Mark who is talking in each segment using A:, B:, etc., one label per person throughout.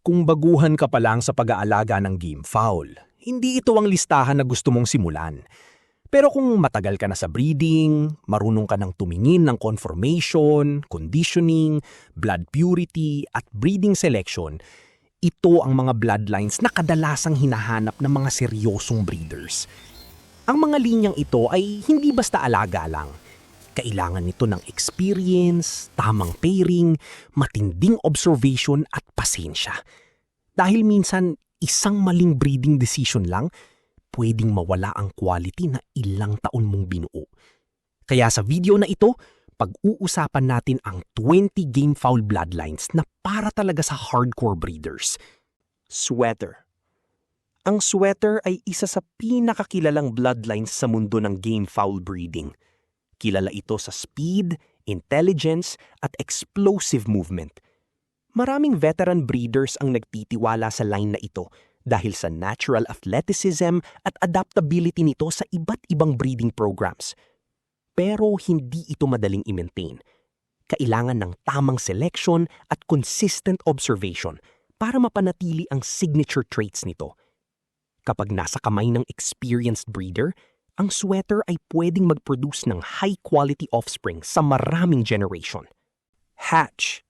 A: Kung baguhan ka pa lang sa pag-aalaga ng game fowl, hindi ito ang listahan na gusto mong simulan. Pero kung matagal ka na sa breeding, marunong ka ng tumingin ng conformation, conditioning, blood purity at breeding selection, ito ang mga bloodlines na kadalasang hinahanap ng mga seryosong breeders. Ang mga linyang ito ay hindi basta alaga lang. Kailangan nito ng experience, tamang pairing, matinding observation at pasensya. Dahil minsan, isang maling breeding decision lang, pwedeng mawala ang quality na ilang taon mong binuo. Kaya sa video na ito, pag-uusapan natin ang 20 gamefowl bloodlines na para talaga sa hardcore breeders.
B: Sweater. Ang sweater ay isa sa pinakakilalang bloodlines sa mundo ng gamefowl breeding. Kilala ito sa speed, intelligence, at explosive movement. Maraming veteran breeders ang nagtitiwala sa line na ito dahil sa natural athleticism at adaptability nito sa iba't ibang breeding programs. Pero hindi ito madaling i-maintain. Kailangan ng tamang selection at consistent observation para mapanatili ang signature traits nito. Kapag nasa kamay ng experienced breeder, ang sweater ay pwedeng mag-produce ng high-quality offspring sa maraming generation.
C: Hatch.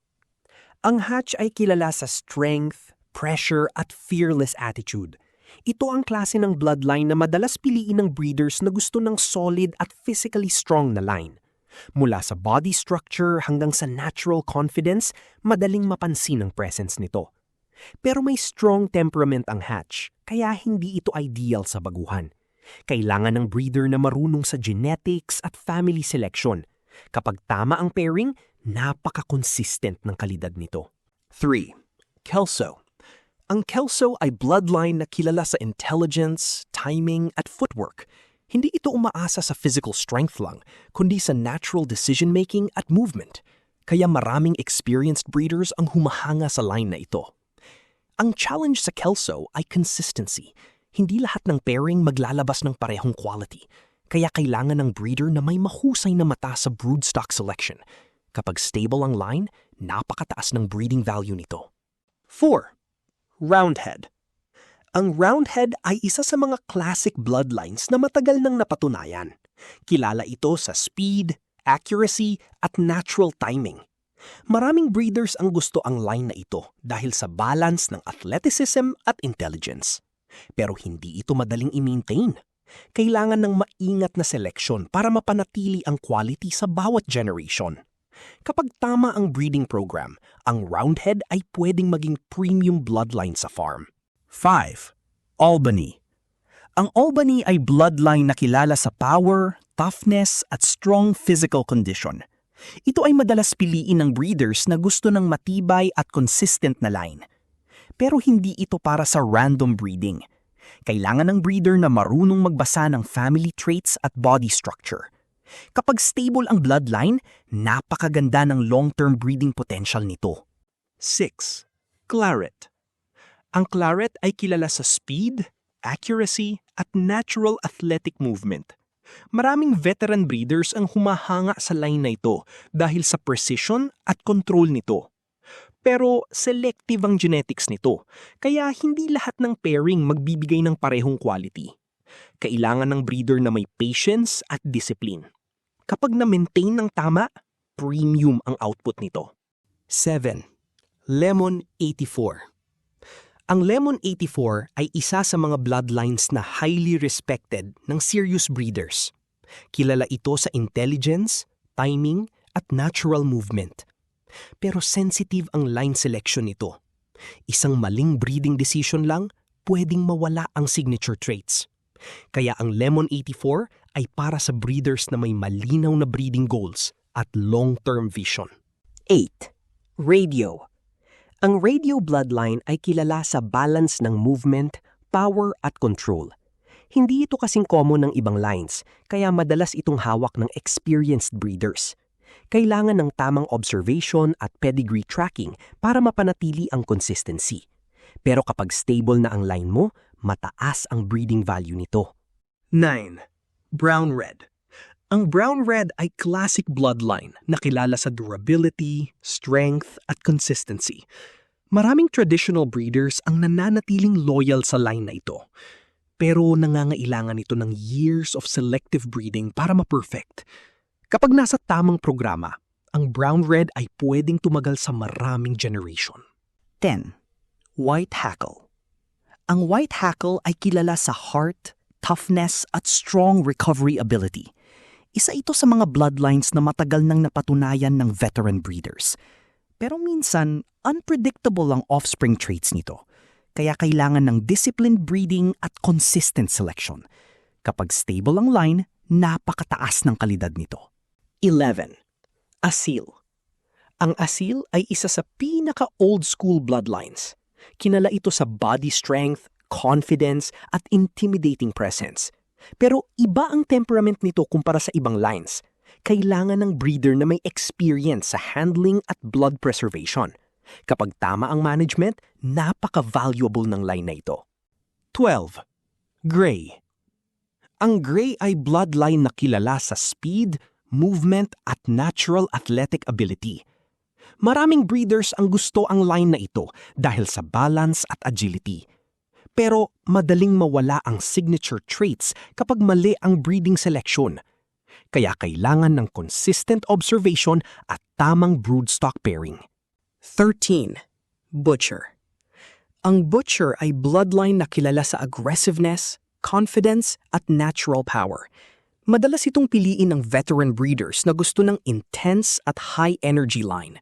C: Ang hatch ay kilala sa strength, pressure at fearless attitude. Ito ang klase ng bloodline na madalas piliin ng breeders na gusto ng solid at physically strong na line. Mula sa body structure hanggang sa natural confidence, madaling mapansin ang presence nito. Pero may strong temperament ang hatch, kaya hindi ito ideal sa baguhan. Kailangan ng breeder na marunong sa genetics at family selection. Kapag tama ang pairing, napaka-consistent ng kalidad nito.
B: 3. Kelso. Ang Kelso ay bloodline na kilala sa intelligence, timing, at footwork. Hindi ito umaasa sa physical strength lang, kundi sa natural decision-making at movement. Kaya maraming experienced breeders ang humahanga sa line na ito. Ang challenge sa Kelso ay consistency. Hindi lahat ng pairing maglalabas ng parehong quality. Kaya kailangan ng breeder na may mahusay na mata sa broodstock selection. Kapag stable ang line, napakataas ng breeding value nito. 4. Roundhead. Ang roundhead ay isa sa mga classic bloodlines na matagal nang napatunayan. Kilala ito sa speed, accuracy, at natural timing. Maraming breeders ang gusto ang line na ito dahil sa balance ng athleticism at intelligence. Pero hindi ito madaling i-maintain. Kailangan ng maingat na selection para mapanatili ang quality sa bawat generation. Kapag tama ang breeding program, ang roundhead ay pwedeng maging premium bloodline sa farm.
A: 5. Albany.
B: Ang Albany ay bloodline na kilala sa power, toughness, at strong physical condition. Ito ay madalas piliin ng breeders na gusto ng matibay at consistent na line. Pero hindi ito para sa random breeding. Kailangan ng breeder na marunong magbasa ng family traits at body structure. Kapag stable ang bloodline, napakaganda ng long-term breeding potential nito. 6. Claret. Ang Claret ay kilala sa speed, accuracy, at natural athletic movement. Maraming veteran breeders ang humahanga sa line na ito dahil sa precision at control nito. Pero selective ang genetics nito, kaya hindi lahat ng pairing magbibigay ng parehong quality. Kailangan ng breeder na may patience at discipline. Kapag na-maintain ng tama, premium ang output nito. 7. Lemon 84. Ang Lemon 84 ay isa sa mga bloodlines na highly respected ng serious breeders. Kilala ito sa intelligence, timing, at natural movement. Pero sensitive ang line selection nito. Isang maling breeding decision lang, pwedeng mawala ang signature traits. Kaya ang Lemon 84 ay para sa breeders na may malinaw na breeding goals at long-term vision.
C: 8. Radio. Ang radio bloodline ay kilala sa balance ng movement, power at control. Hindi ito kasing common ng ibang lines, kaya madalas itong hawak ng experienced breeders. Kailangan ng tamang observation at pedigree tracking para mapanatili ang consistency. Pero kapag stable na ang line mo, mataas ang breeding value nito.
B: 9. Brown Red. Ang Brown Red ay classic bloodline na kilala sa durability, strength, at consistency.
C: Maraming traditional breeders ang nananatiling loyal sa line na ito. Pero nangangailangan ito ng years of selective breeding para ma-perfect. Kapag nasa tamang programa, ang brown red ay pwedeng tumagal sa maraming generation.
B: 10. White Hackle. Ang White Hackle ay kilala sa heart, toughness at strong recovery ability. Isa ito sa mga bloodlines na matagal nang napatunayan ng veteran breeders. Pero minsan, unpredictable ang offspring traits nito. Kaya kailangan ng disciplined breeding at consistent selection. Kapag stable ang line, napakataas ng kalidad nito.
C: 11. Asil. Ang asil ay isa sa pinaka-old school bloodlines. Kilala ito sa body strength, confidence, at intimidating presence. Pero iba ang temperament nito kumpara sa ibang lines. Kailangan ng breeder na may experience sa handling at blood preservation. Kapag tama ang management, napaka-valuable ng line na ito. 12. Gray. Ang gray ay bloodline na kilala sa speed, movement at natural athletic ability. Maraming breeders ang gusto ang line na ito dahil sa balance at agility. Pero madaling mawala ang signature traits kapag mali ang breeding selection. Kaya kailangan ng consistent observation at tamang broodstock pairing. 13. Butcher. Ang butcher ay bloodline na kilala sa aggressiveness, confidence at natural power. Madalas itong piliin ng veteran breeders na gusto ng intense at high-energy line.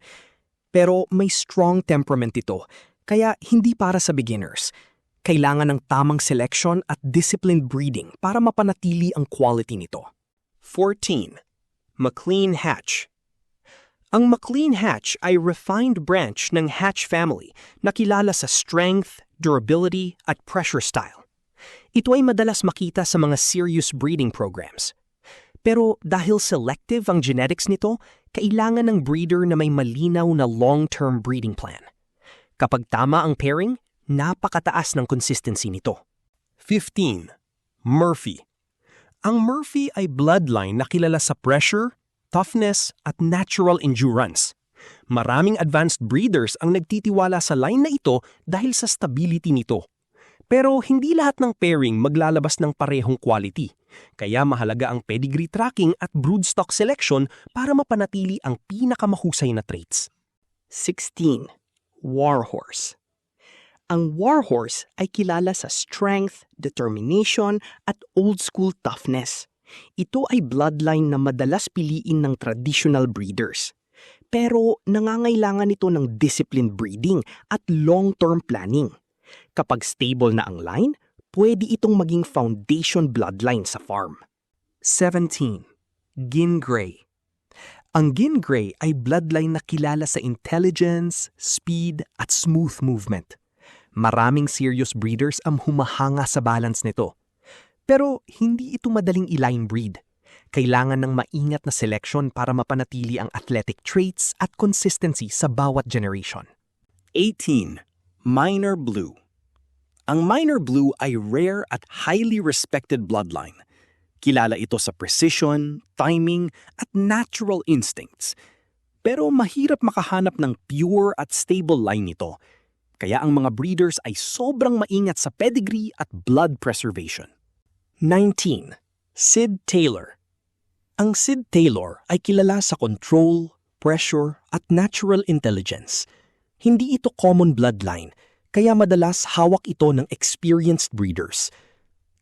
C: Pero may strong temperament ito, kaya hindi para sa beginners. Kailangan ng tamang selection at disciplined breeding para mapanatili ang quality nito. 14. McLean Hatch. Ang McLean Hatch ay refined branch ng Hatch family na kilala sa strength, durability at pressure style. Ito ay madalas makita sa mga serious breeding programs. Pero dahil selective ang genetics nito, kailangan ng breeder na may malinaw na long-term breeding plan. Kapag tama ang pairing, napakataas ng consistency nito. 15. Murphy. Ang Murphy ay bloodline na kilala sa pressure, toughness at natural endurance. Maraming advanced breeders ang nagtitiwala sa line na ito dahil sa stability nito. Pero hindi lahat ng pairing maglalabas ng parehong quality. Kaya mahalaga ang pedigree tracking at broodstock selection para mapanatili ang pinakamahusay na traits. 16. Warhorse. Ang warhorse ay kilala sa strength, determination at old-school toughness. Ito ay bloodline na madalas piliin ng traditional breeders. Pero nangangailangan ito ng disciplined breeding at long-term planning. Kapag stable na ang line, pwede itong maging foundation bloodline sa farm. 17. Gin Gray. Ang Gin Gray ay bloodline na kilala sa intelligence, speed at smooth movement. Maraming serious breeders ang humahanga sa balance nito. Pero hindi ito madaling i-line breed. Kailangan ng maingat na selection para mapanatili ang athletic traits at consistency sa bawat generation. 18. Minor Blue. Ang Minor Blue ay rare at highly respected bloodline. Kilala ito sa precision, timing at natural instincts. Pero mahirap makahanap ng pure at stable line nito. Kaya ang mga breeders ay sobrang maingat sa pedigree at blood preservation. 19. Sid Taylor. Ang Sid Taylor ay kilala sa control, pressure at natural intelligence. Hindi ito common bloodline, kaya madalas hawak ito ng experienced breeders.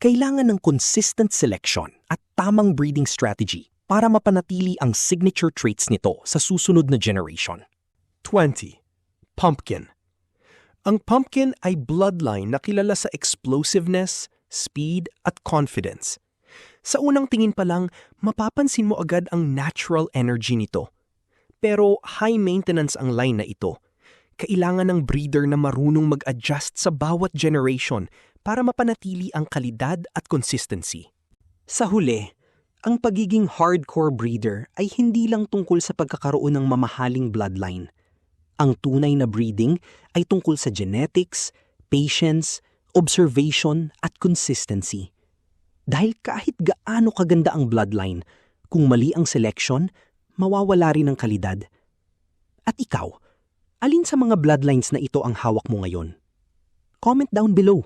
C: Kailangan ng consistent selection at tamang breeding strategy para mapanatili ang signature traits nito sa susunod na generation. 20. Pumpkin. Ang pumpkin ay bloodline na kilala sa explosiveness, speed at confidence. Sa unang tingin pa lang, mapapansin mo agad ang natural energy nito. Pero high maintenance ang line na ito. Kailangan ng breeder na marunong mag-adjust sa bawat generation para mapanatili ang kalidad at consistency. Sa huli, ang pagiging hardcore breeder ay hindi lang tungkol sa pagkakaroon ng mamahaling bloodline. Ang tunay na breeding ay tungkol sa genetics, patience, observation at consistency. Dahil kahit gaano kaganda ang bloodline, kung mali ang selection, mawawala rin ang kalidad. At ikaw, Alin sa mga bloodlines na ito ang hawak mo ngayon? Comment down below.